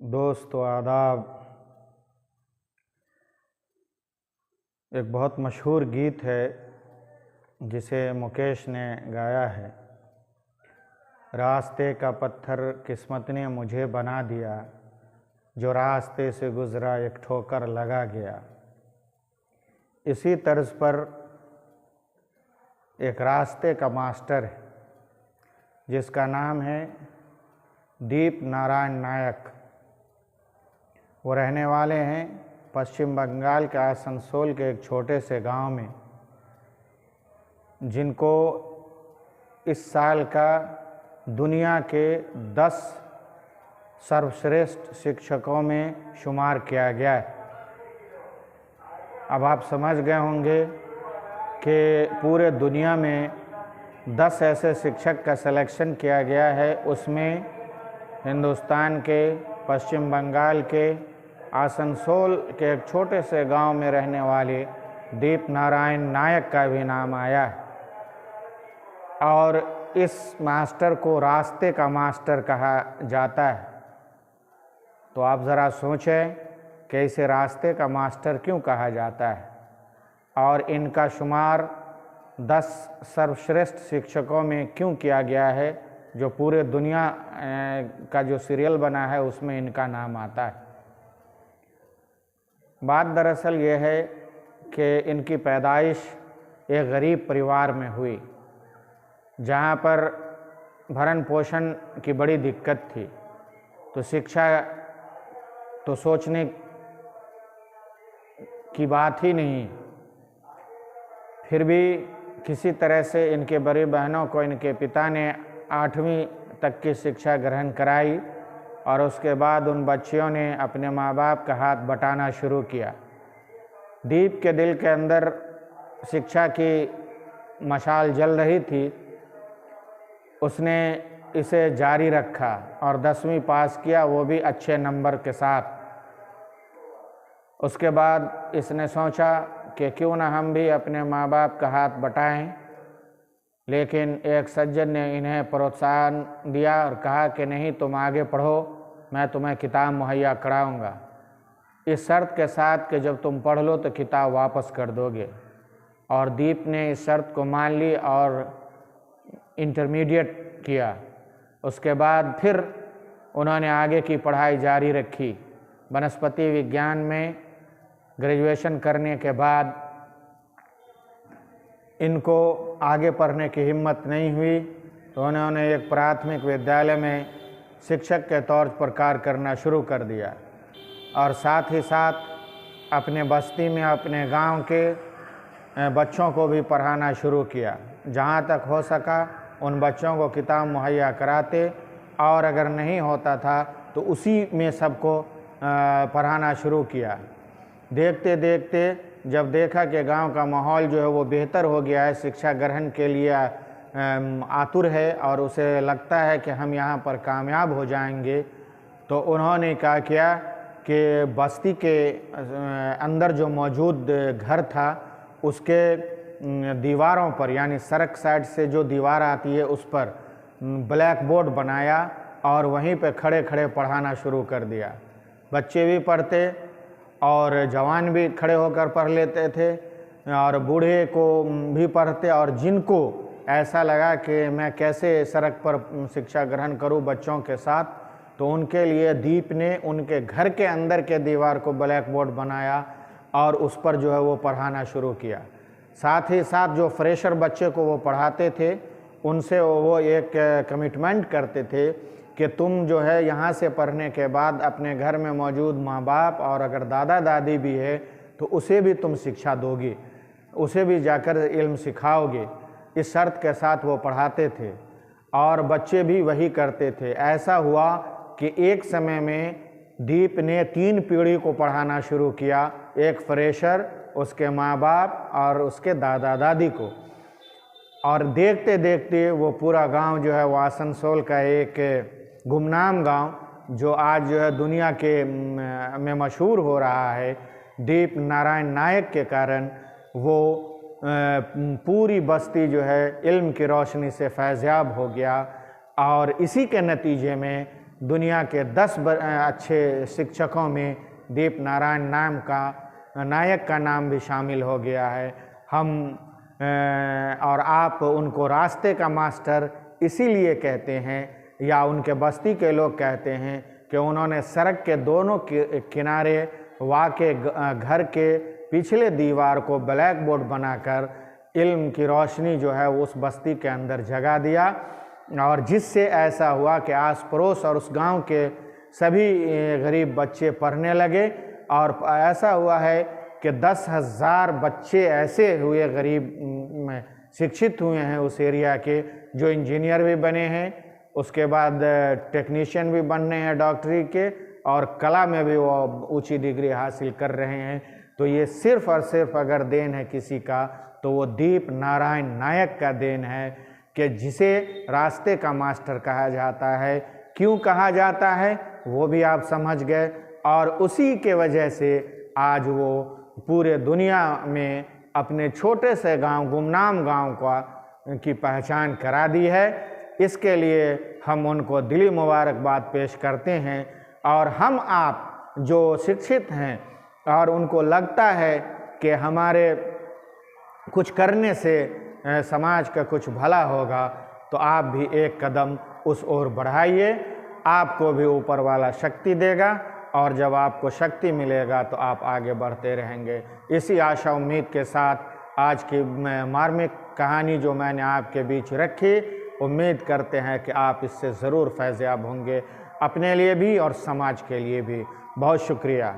दोस्तों आदाब। एक बहुत मशहूर गीत है जिसे मुकेश ने गाया है। रास्ते का पत्थर किस्मत ने मुझे बना दिया, जो रास्ते से गुज़रा एक ठोकर लगा गया। इसी तर्ज पर एक रास्ते का मास्टर है जिसका नाम है दीप नारायण नायक। वो रहने वाले हैं पश्चिम बंगाल के आसनसोल के एक छोटे से गांव में, जिनको इस साल का दुनिया के 10 सर्वश्रेष्ठ शिक्षकों में शुमार किया गया है। अब आप समझ गए होंगे कि पूरे दुनिया में 10 ऐसे शिक्षक का सिलेक्शन किया गया है। उसमें हिंदुस्तान के पश्चिम बंगाल के आसनसोल के एक छोटे से गांव में रहने वाले दीप नारायण नायक का भी नाम आया है। और इस मास्टर को रास्ते का मास्टर कहा जाता है। तो आप ज़रा सोचें कि इसे रास्ते का मास्टर क्यों कहा जाता है। और इनका शुमार 10 सर्वश्रेष्ठ शिक्षकों में क्यों किया गया है, जो पूरे दुनिया का जो सीरियल बना है उसमें इनका नाम आता है। बात दरअसल ये है कि इनकी पैदाइश एक गरीब परिवार में हुई, जहाँ पर भरण पोषण की बड़ी दिक्कत थी। तो शिक्षा तो सोचने की बात ही नहीं। फिर भी किसी तरह से इनके बड़ी बहनों को इनके पिता ने 8वीं तक की शिक्षा ग्रहण कराई और उसके बाद उन बच्चियों ने अपने माँ बाप का हाथ बटाना शुरू किया। दीप के दिल के अंदर शिक्षा की मशाल जल रही थी। उसने इसे जारी रखा और 10वीं पास किया, वो भी अच्छे नंबर के साथ। उसके बाद इसने सोचा कि क्यों ना हम भी अपने माँ बाप का हाथ बटाएं। लेकिन एक सज्जन ने इन्हें प्रोत्साहन दिया और कहा कि नहीं, तुम आगे पढ़ो, मैं तुम्हें किताब मुहैया कराऊंगा, इस शर्त के साथ कि जब तुम पढ़ लो तो किताब वापस कर दोगे। और दीप ने इस शर्त को मान ली और इंटरमीडिएट किया। उसके बाद फिर उन्होंने आगे की पढ़ाई जारी रखी। वनस्पति विज्ञान में ग्रेजुएशन करने के बाद इनको आगे पढ़ने की हिम्मत नहीं हुई, तो उन्होंने एक प्राथमिक विद्यालय में शिक्षक के तौर पर कार्य करना शुरू कर दिया। और साथ ही साथ अपने बस्ती में अपने गांव के बच्चों को भी पढ़ाना शुरू किया। जहां तक हो सका उन बच्चों को किताब मुहैया कराते, और अगर नहीं होता था तो उसी में सबको पढ़ाना शुरू किया। देखते देखते जब देखा कि गांव का माहौल जो है वो बेहतर हो गया है, शिक्षा ग्रहण के लिए आतुर है और उसे लगता है कि हम यहाँ पर कामयाब हो जाएंगे, तो उन्होंने क्या किया कि बस्ती के अंदर जो मौजूद घर था उसके दीवारों पर, यानी सड़क साइड से जो दीवार आती है उस पर ब्लैक बोर्ड बनाया और वहीं पे खड़े खड़े पढ़ाना शुरू कर दिया। बच्चे भी पढ़ते और जवान भी खड़े होकर पढ़ लेते थे और बूढ़े को भी पढ़ते। और जिनको ऐसा लगा कि मैं कैसे सड़क पर शिक्षा ग्रहण करूं बच्चों के साथ, तो उनके लिए दीप ने उनके घर के अंदर के दीवार को ब्लैक बोर्ड बनाया और उस पर जो है वो पढ़ाना शुरू किया। साथ ही साथ जो फ्रेशर बच्चे को वो पढ़ाते थे उनसे वो एक कमिटमेंट करते थे कि तुम जो है यहाँ से पढ़ने के बाद अपने घर में मौजूद माँ बाप और अगर दादा दादी भी है तो उसे भी तुम शिक्षा दोगे, उसे भी जाकर इल्म सिखाओगे। इस शर्त के साथ वो पढ़ाते थे और बच्चे भी वही करते थे। ऐसा हुआ कि एक समय में दीप ने 3 पीढ़ी को पढ़ाना शुरू किया, एक फ्रेशर, उसके माँ बाप और उसके दादा दादी को। और देखते देखते वो पूरा गांव जो है वो आसनसोल का एक गुमनाम गांव, जो आज जो है दुनिया के में मशहूर हो रहा है दीप नारायण नायक के कारण, वो पूरी बस्ती जो है इल्म की रोशनी से फैज़याब हो गया। और इसी के नतीजे में दुनिया के 10 अच्छे शिक्षकों में दीप नारायण नायक का नाम भी शामिल हो गया है। हम और आप उनको रास्ते का मास्टर इसीलिए कहते हैं, या उनके बस्ती के लोग कहते हैं कि उन्होंने सड़क के दोनों किनारे वाके घर के पिछले दीवार को ब्लैक बोर्ड बनाकर इल्म की रोशनी जो है उस बस्ती के अंदर जगा दिया, और जिससे ऐसा हुआ कि आस पड़ोस और उस गांव के सभी गरीब बच्चे पढ़ने लगे। और ऐसा हुआ है कि 10,000 बच्चे ऐसे हुए गरीब शिक्षित हुए हैं उस एरिया के, जो इंजीनियर भी बने हैं, उसके बाद टेक्नीशियन भी बनने हैं डॉक्टरी के, और कला में भी वो ऊंची डिग्री हासिल कर रहे हैं। तो ये सिर्फ और सिर्फ अगर देन है किसी का तो वो दीप नारायण नायक का देन है, कि जिसे रास्ते का मास्टर कहा जाता है। क्यों कहा जाता है वो भी आप समझ गए, और उसी के वजह से आज वो पूरे दुनिया में अपने छोटे से गांव, गुमनाम गांव की पहचान करा दी है। इसके लिए हम उनको दिली मुबारकबाद पेश करते हैं। और हम आप जो शिक्षित हैं और उनको लगता है कि हमारे कुछ करने से समाज का कुछ भला होगा, तो आप भी एक कदम उस ओर बढ़ाइए। आपको भी ऊपर वाला शक्ति देगा, और जब आपको शक्ति मिलेगा तो आप आगे बढ़ते रहेंगे। इसी आशा उम्मीद के साथ आज की मार्मिक कहानी जो मैंने आपके बीच रखी, उम्मीद करते हैं कि आप इससे ज़रूर फैज़याब होंगे, अपने लिए भी और समाज के लिए भी। बहुत शुक्रिया।